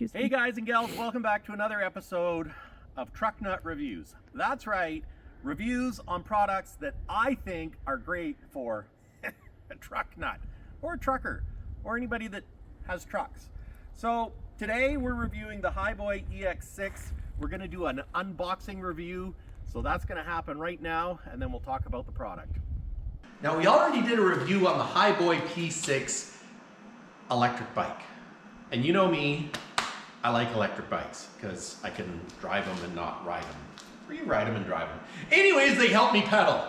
Excuse me. Hey guys and gals, welcome back to another episode of Truck Nut Reviews. That's right, reviews on products that I think are great for a truck nut or a trucker or anybody that has trucks. So today we're reviewing the Hiboy EX6. We're going to do an unboxing review, so that's going to happen right now, and then we'll talk about the product. Now, we already did a review on the Hiboy P6 electric bike. And you know me, I like electric bikes because I can drive them and not ride them. Or you ride them and drive them. Anyways, they help me pedal.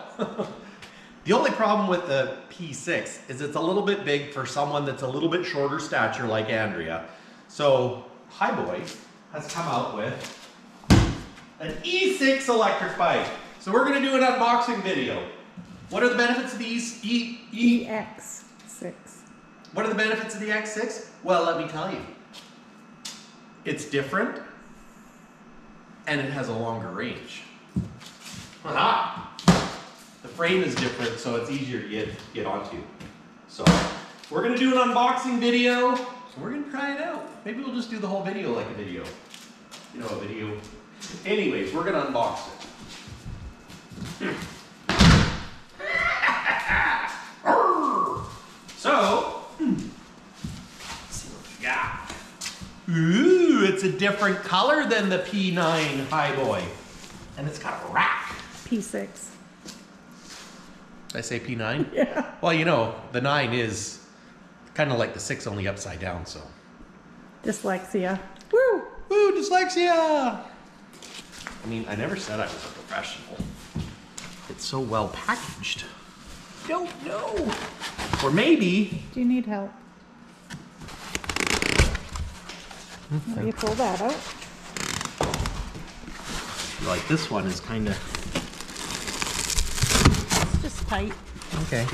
The only problem with the P6 is it's a little bit big for someone that's a little bit shorter stature like Andrea. So Hiboy has come out with an E6 electric bike. So we're gonna do an unboxing video. What are the benefits of the EX6. What are the benefits of the X6? Well, let me tell you. It's different, and it has a longer range. Aha! The frame is different, so it's easier to get onto. So, we're gonna do an unboxing video, so we're gonna try it out. Maybe we'll just do the whole video like a video. You know, a video. Anyways, we're gonna unbox it. So, let's see what we got. Ooh, it's a different color than the P9 Hiboy. And it's got a rack. P6. Did I say P9? Yeah. Well, you know, the 9 is kind of like the 6, only upside down, so. Dyslexia. Woo! Woo, dyslexia! I mean, I never said I was a professional. It's so well packaged. Don't know. Or maybe. Do you need help? Will you pull that out? Like this one is kind of. It's just tight. Okay.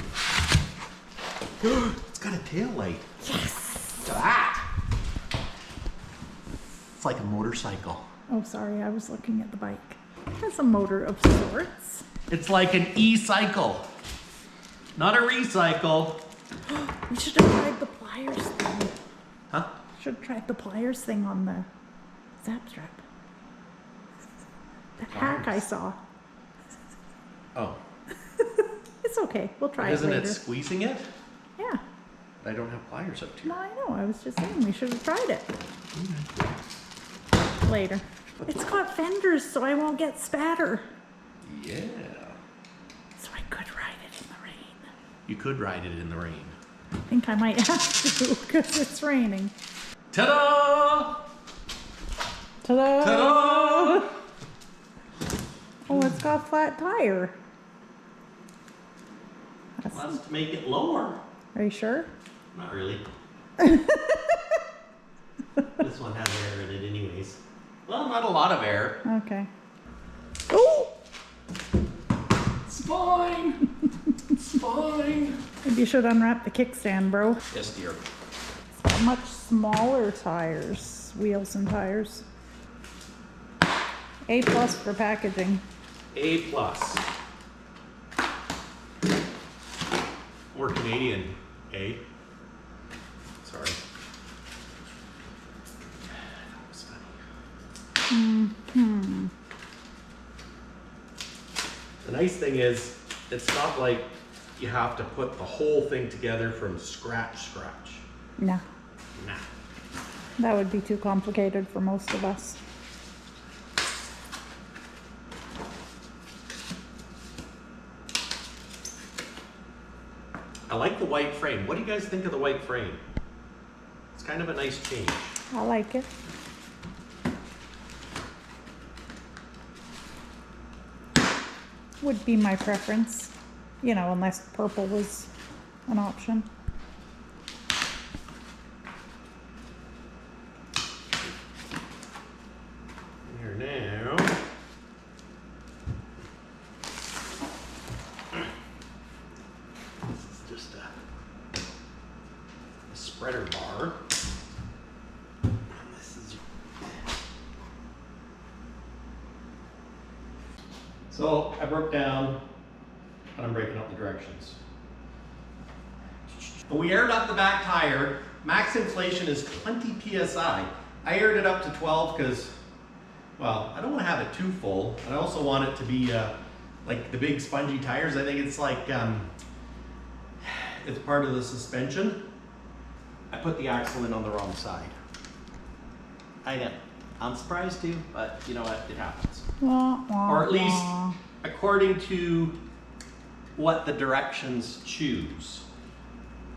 It's got a tail light. Yes! Look at that. It's like a motorcycle. Oh, sorry, I was looking at the bike. It has a motor of sorts. It's like an e-cycle. Not a recycle. We should have tried the pliers thing. Huh? Should have tried the pliers thing on the zap strap. The hack I saw. Oh. It's okay. We'll try it Isn't later. it squeezing it? Yeah. I don't have pliers up to. No, I know. I was just saying we should have tried it. Later. It's got fenders, so I won't get spatter. Yeah. So I could ride it in the rain. You could ride it in the rain. I think I might have to because it's raining. Ta-da! Ta-da! Ta-da! Oh, it's got a flat tire. That's to make it lower. Are you sure? Not really. This one has air in it anyways. Well, not a lot of air. Okay. Oh! It's fine. It's fine. Maybe you should unwrap the kickstand, bro. Yes, dear. It's got much smaller tires, wheels and tires. A+ for packaging. A+. We're Canadian, eh? Sorry. That was funny. The nice thing is, it's not like you have to put the whole thing together from scratch. No, Nah. that would be too complicated for most of us. I like the white frame. What do you guys think of the white frame? It's kind of a nice change. I like it. Would be my preference, you know, unless purple was an option. Here now. This is just a spreader bar. This is. So I broke down, and I'm breaking up the directions. But we aired up the back tire. Max inflation is 20 psi. I aired it up to 12 because, well, I don't want to have it too full. And I also want it to be like the big spongy tires. I think it's like, it's part of the suspension. I put the axle in on the wrong side. I know. I'm surprised too, but you know what? It happens. Wah, wah, Or at least wah. according to what the directions choose.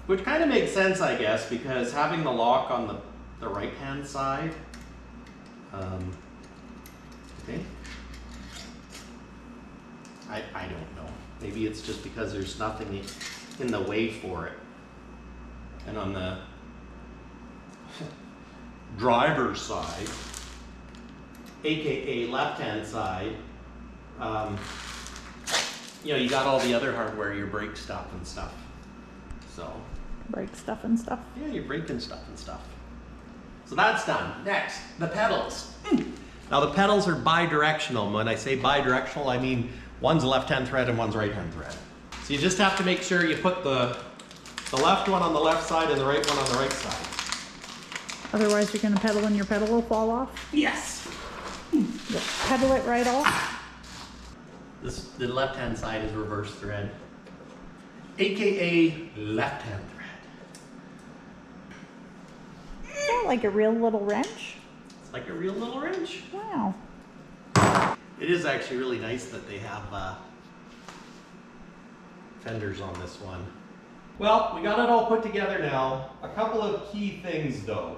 Which kind of makes sense, I guess, because having the lock on the right-hand side, okay. I don't know. Maybe it's just because there's nothing in the way for it. And on the driver's side, aka left-hand side, you know, you got all the other hardware, your brake stuff and stuff. So, Brake stuff and stuff. yeah, your braking stuff and stuff. So that's done. Next, the pedals. Now the pedals are bi-directional. When I say bi-directional, I mean one's left-hand thread and one's right-hand thread. So you just have to make sure you put the left one on the left side and the right one on the right side. Otherwise you're gonna pedal and your pedal will fall off. Yes. You'll pedal it right off. The left-hand side is reverse thread, aka left-hand thread. Is that like a real little wrench? It's like a real little wrench. Wow. It is actually really nice that they have fenders on this one. Well, we got it all put together now. A couple of key things though.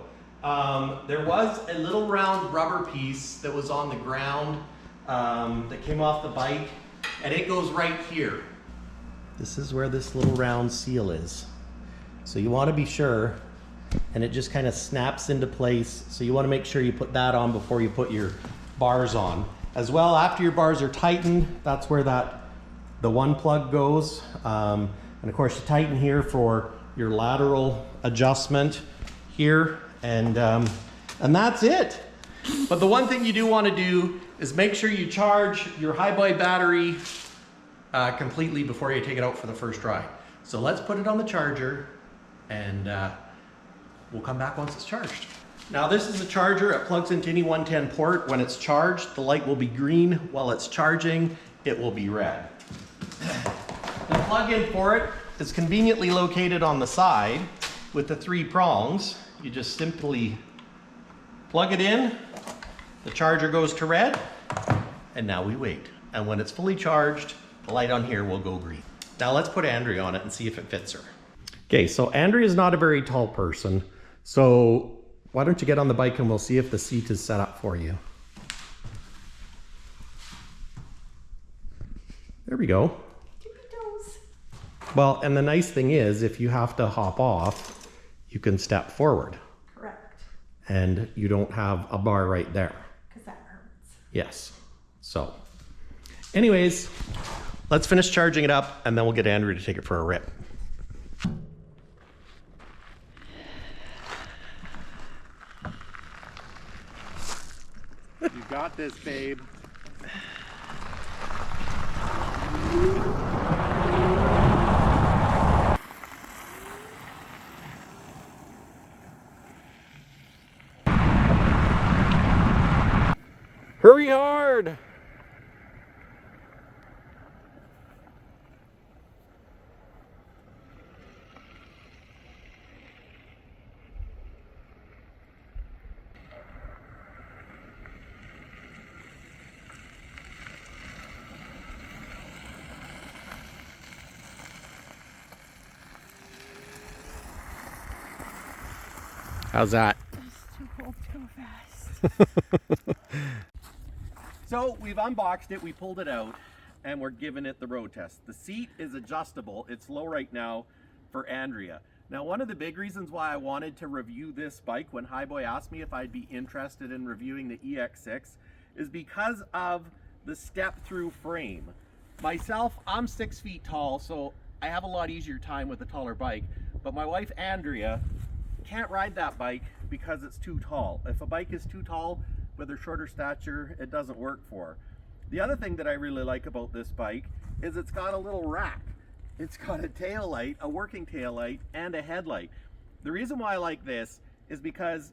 There was a little round rubber piece that was on the ground that came off the bike, and it goes right here. This is where this little round seal is. So you want to be sure, and it just kind of snaps into place. So you want to make sure you put that on before you put your bars on. As well, after your bars are tightened, that's where the one plug goes. And of course you tighten here for your lateral adjustment here, and that's it. But the one thing you do want to do is make sure you charge your Hiboy battery completely before you take it out for the first ride. So let's put it on the charger, and we'll come back once it's charged. Now this is a charger. It plugs into any 110 port. When it's charged, the light will be green. While it's charging, it will be red. The plug-in for it is conveniently located on the side with the 3 prongs. You just simply plug it in, the charger goes to red, and now we wait. And when it's fully charged, the light on here will go green. Now let's put Andrea on it and see if it fits her. Okay, so Andrea's not a very tall person, so why don't you get on the bike and we'll see if the seat is set up for you. There we go. Well, and the nice thing is, if you have to hop off, you can step forward. Correct. And you don't have a bar right there. Because that hurts. Yes. So, anyways, let's finish charging it up and then we'll get Andrew to take it for a rip. You got this, babe. Hurry hard! How's that? It's too cold to go fast. So we've unboxed it, we pulled it out, and we're giving it the road test. The seat is adjustable. It's low right now for Andrea. Now, one of the big reasons why I wanted to review this bike when Hiboy asked me if I'd be interested in reviewing the EX6 is because of the step-through frame. Myself, I'm 6 feet tall, so I have a lot easier time with a taller bike, but my wife Andrea can't ride that bike because it's too tall. If a bike is too tall with her shorter stature, it doesn't work for her. The other thing that I really like about this bike is it's got a little rack. It's got a tail light, a working tail light, and a headlight. The reason why I like this is because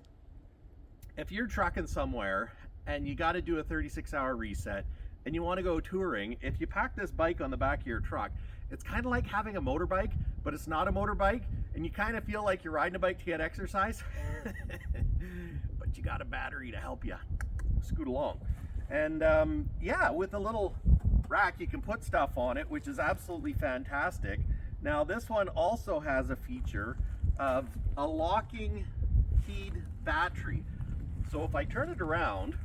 if you're trucking somewhere and you got to do a 36-hour reset and you want to go touring, if you pack this bike on the back of your truck, it's kind of like having a motorbike, but it's not a motorbike, and you kind of feel like you're riding a bike to get exercise, but you got a battery to help you scoot along. And yeah, with a little rack, you can put stuff on it, which is absolutely fantastic. Now, this one also has a feature of a locking keyed battery. So if I turn it around,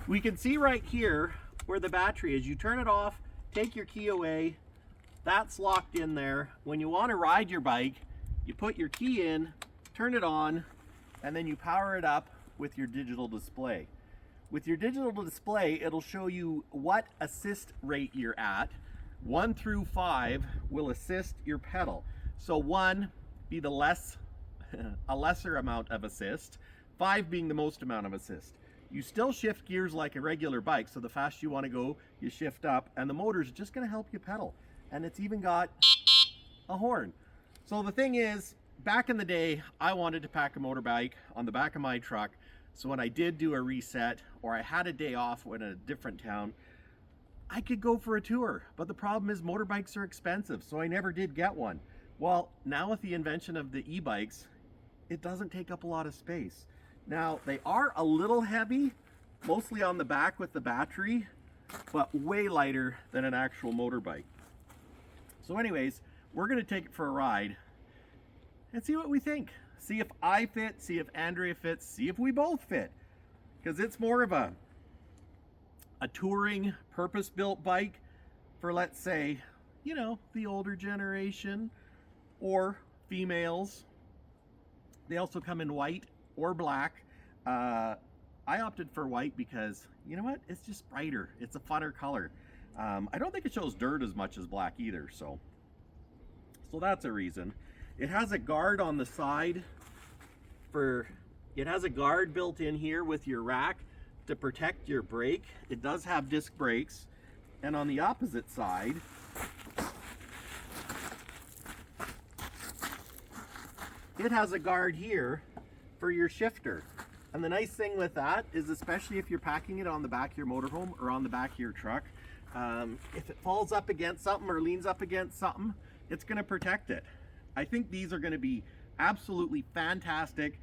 we can see right here where the battery is. You turn it off, take your key away, that's locked in there. When you want to ride your bike, you put your key in, turn it on, and then you power it up with your digital display. With your digital display, it'll show you what assist rate you're at. 1 through 5 will assist your pedal. So 1 be the a lesser amount of assist, 5 being the most amount of assist. You still shift gears like a regular bike, so the faster you want to go, you shift up, and the motor's just going to help you pedal. And it's even got a horn. So the thing is, back in the day, I wanted to pack a motorbike on the back of my truck, so when I did do a reset, or I had a day off in a different town, I could go for a tour. But the problem is motorbikes are expensive, so I never did get one. Well, now with the invention of the e-bikes, it doesn't take up a lot of space. Now, they are a little heavy, mostly on the back with the battery, but way lighter than an actual motorbike. So anyways, we're gonna take it for a ride and see what we think. See if I fit, see if Andrea fits, see if we both fit. Because it's more of a touring, purpose-built bike for, let's say, you know, the older generation or females. They also come in white or black. I opted for white because, you know what, it's just brighter. It's a funner color. I don't think it shows dirt as much as black either, so that's a reason. It has a guard on the side it has a guard built in here with your rack to protect your brake. It does have disc brakes, and on the opposite side, it has a guard here for your shifter. And the nice thing with that is, especially if you're packing it on the back of your motorhome or on the back of your truck, if it falls up against something or leans up against something, it's going to protect it. I think these are going to be absolutely fantastic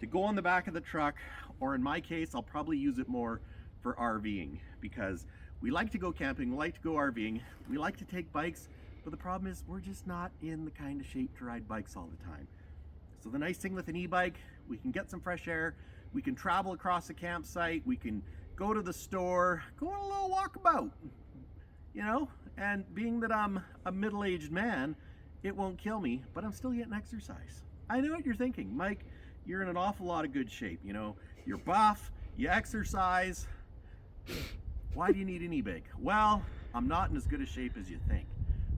to go on the back of the truck, or in my case, I'll probably use it more for RVing, because we like to go camping, we like to go RVing, we like to take bikes, but the problem is we're just not in the kind of shape to ride bikes all the time. So the nice thing with an e-bike, we can get some fresh air, we can travel across a campsite, we can go to the store, go on a little walkabout, you know, and being that I'm a middle-aged man, it won't kill me, but I'm still getting exercise. I know what you're thinking, Mike, you're in an awful lot of good shape, you know, you're buff, you exercise, why do you need an e-bike? Well, I'm not in as good a shape as you think,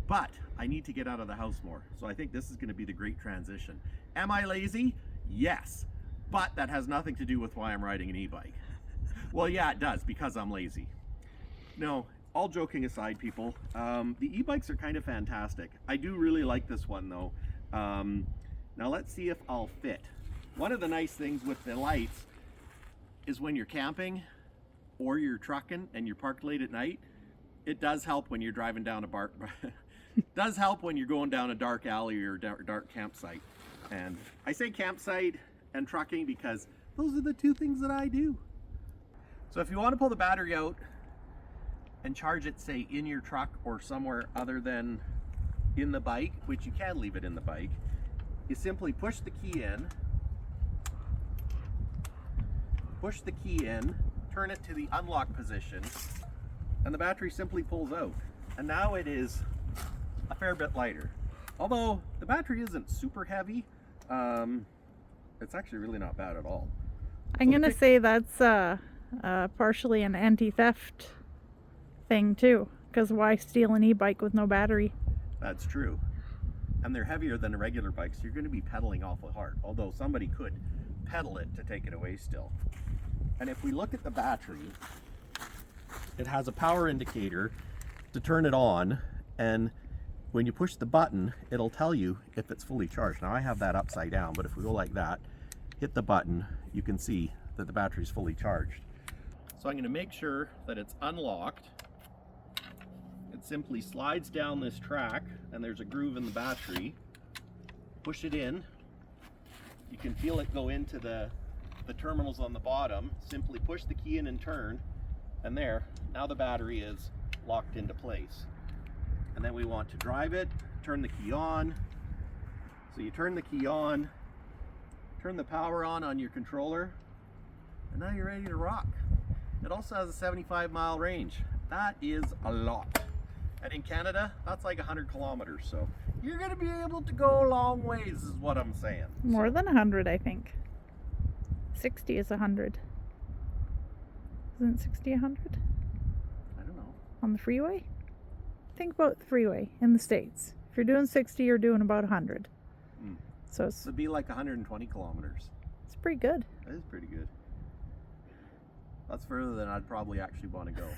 but I need to get out of the house more, so I think this is going to be the great transition. Am I lazy? Yes, but that has nothing to do with why I'm riding an e-bike. Well, yeah, it does, because I'm lazy. No, all joking aside, people, the e-bikes are kind of fantastic. I do really like this one, though. Now let's see if I'll fit. One of the nice things with the lights is when you're camping or you're trucking and you're parked late at night, it does help when you're driving down does help when you're going down a dark alley or dark campsite. And I say campsite and trucking because those are the two things that I do. So if you want to pull the battery out and charge it, say, in your truck or somewhere other than in the bike, which you can leave it in the bike, you simply push the key in, turn it to the unlock position, and the battery simply pulls out. And now it is a fair bit lighter. Although the battery isn't super heavy, it's actually really not bad at all. I'm gonna say that's partially an anti-theft thing too, because why steal an e-bike with no battery? That's true. And they're heavier than a regular bike, so you're going to be pedaling awful hard, although somebody could pedal it to take it away still. And if we look at the battery, it has a power indicator to turn it on, and when you push the button, it'll tell you if it's fully charged. Now I have that upside down, but if we go like that, hit the button, you can see that the battery's fully charged. So I'm going to make sure that it's unlocked. It simply slides down this track, and there's a groove in the battery. Push it in. You can feel it go into the terminals on the bottom. Simply push the key in and turn, and there, now the battery is locked into place. And then we want to drive it, turn the key on. So you turn the key on, turn the power on your controller, and now you're ready to rock. It also has a 75-mile range. That is a lot. And in Canada, that's like 100 kilometers. So you're gonna be able to go a long ways is what I'm saying. More than 100, I think. 60 is 100. Isn't 60 100? I don't know. On the freeway? Think about the freeway in the States. If you're doing 60, you're doing about 100. So It'd be like 120 kilometers. it's pretty good. That is pretty good. That's further than I'd probably actually want to go.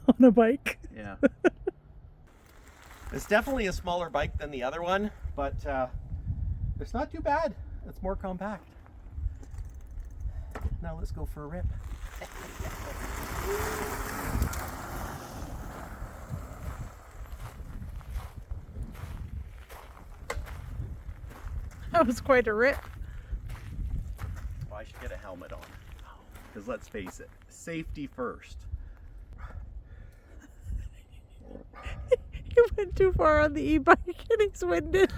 On a bike. Yeah. It's definitely a smaller bike than the other one, but it's not too bad. It's more compact. Now let's go for a rip. That was quite a rip. Well, I should get a helmet on. Because let's face it, safety first. He went too far on the e-bike and he's winded.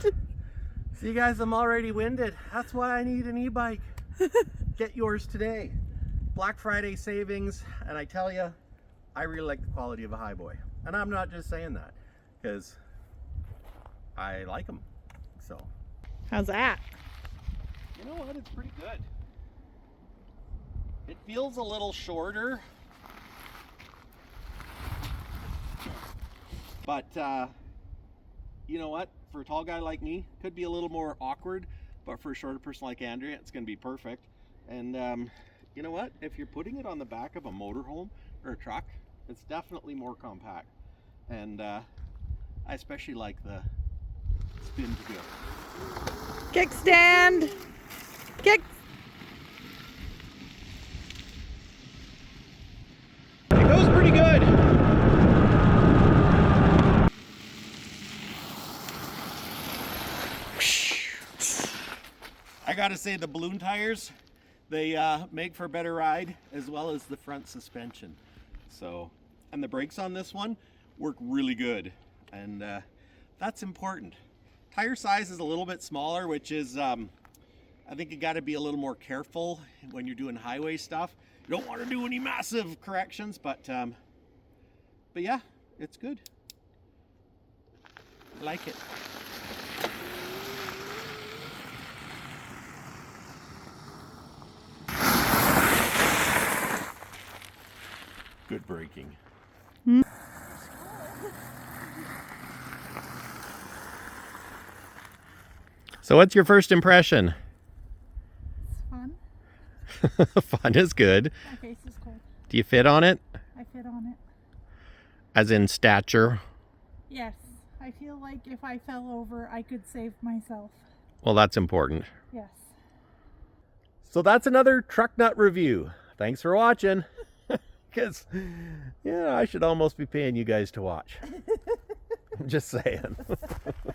See guys, I'm already winded. That's why I need an e-bike. Get yours today. Black Friday savings, and I tell you, I really like the quality of a Hiboy. And I'm not just saying that, because I like them. So, How's that? you know what, it's pretty good. It feels a little shorter, but you know what, for a tall guy like me, could be a little more awkward, but for a shorter person like Andrea, it's going to be perfect. And you know what, if you're putting it on the back of a motorhome or a truck, it's definitely more compact. And I especially like the spin to go. Kickstand! Kick! It goes pretty good. I gotta say, the balloon tires, they make for a better ride, as well as the front suspension. So, and the brakes on this one work really good, and that's important. Tire size is a little bit smaller, which is, I think you gotta be a little more careful when you're doing highway stuff. You don't want to do any massive corrections, but yeah, it's good. I like it. Good braking. So what's your first impression? It's fun. Fun is good. My face is cold. Do you fit on it? I fit on it. As in stature? Yes. I feel like if I fell over, I could save myself. Well, that's important. Yes. So that's another truck nut review. Thanks for watching. Because, yeah, I should almost be paying you guys to watch. I'm just saying.